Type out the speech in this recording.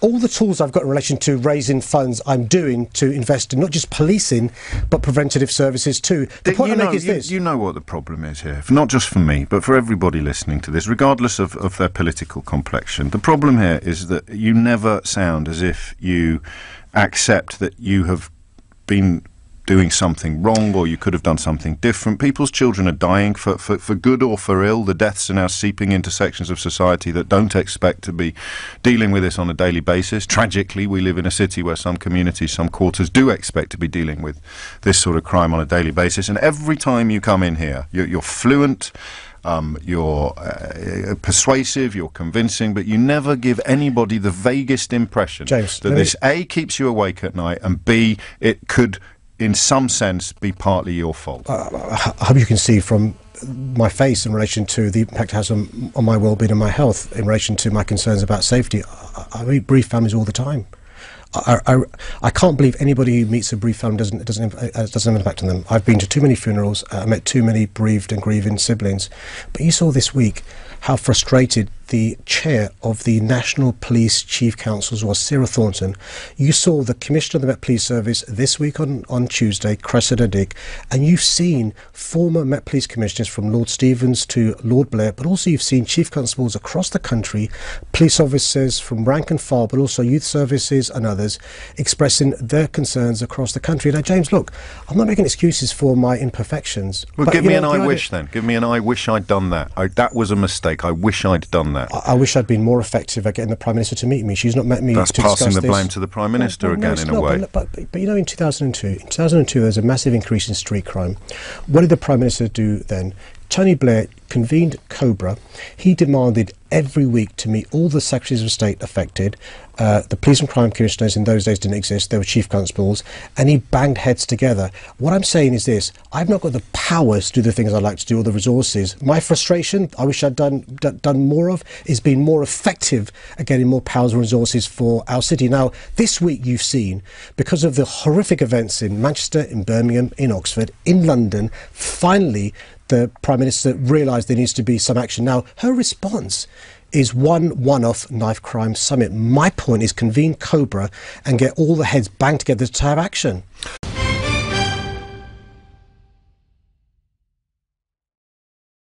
all the tools I've got in relation to raising funds I'm doing to invest in not just policing but preventative services too. The point I make is this. You know what the problem is here, not just for me but for everybody listening to this, regardless of their political complexion. The problem here is that you never sound as if you accept that you have been doing something wrong or you could have done something different. People's children are dying for good or for ill. The deaths are now seeping into sections of society that don't expect to be dealing with this on a daily basis. Tragically, we live in a city where some communities, some quarters do expect to be dealing with this sort of crime on a daily basis. And every time you come in here, you're fluent, you're persuasive, you're convincing, but you never give anybody the vaguest impression, James, that this A, keeps you awake at night, and B, it could in some sense be partly your fault. I hope you can see from my face in relation to the impact it has on my well-being and my health, in relation to my concerns about safety. I meet bereaved families all the time. I can't believe anybody who meets a bereaved family doesn't have an impact on them. I've been to too many funerals, I met too many bereaved and grieving siblings. But you saw this week how frustrated the chair of the National Police Chief Councils was, Sarah Thornton. You saw the Commissioner of the Met Police Service this week on Tuesday, Sadiq, and you've seen former Met Police Commissioners from Lord Stevens to Lord Blair, but also you've seen Chief Constables across the country, police officers from rank and file, but also youth services and others, expressing their concerns across the country. Now, James, look, I'm not making excuses for my imperfections. Well, give me an I wish then. Give me an I wish I'd done that. That was a mistake. I wish I'd done that. I wish I'd been more effective at getting the Prime Minister to meet me. She's not met me to discuss this. That's passing the blame to the Prime Minister again, in a way. But you know, in 2002, there's a massive increase in street crime. What did the Prime Minister do then? Tony Blair convened Cobra. He demanded every week to meet all the Secretaries of State affected. The police and crime commissioners in those days didn't exist. They were chief constables. And he banged heads together. What I'm saying is this. I've not got the powers to do the things I'd like to do, or the resources. My frustration, I wish I'd done more of, is being more effective at getting more powers and resources for our city. Now, this week you've seen, because of the horrific events in Manchester, in Birmingham, in Oxford, in London, finally the Prime Minister realised there needs to be some action. Now, her response is one-off knife crime summit. My point is convene Cobra and get all the heads banged together to have action.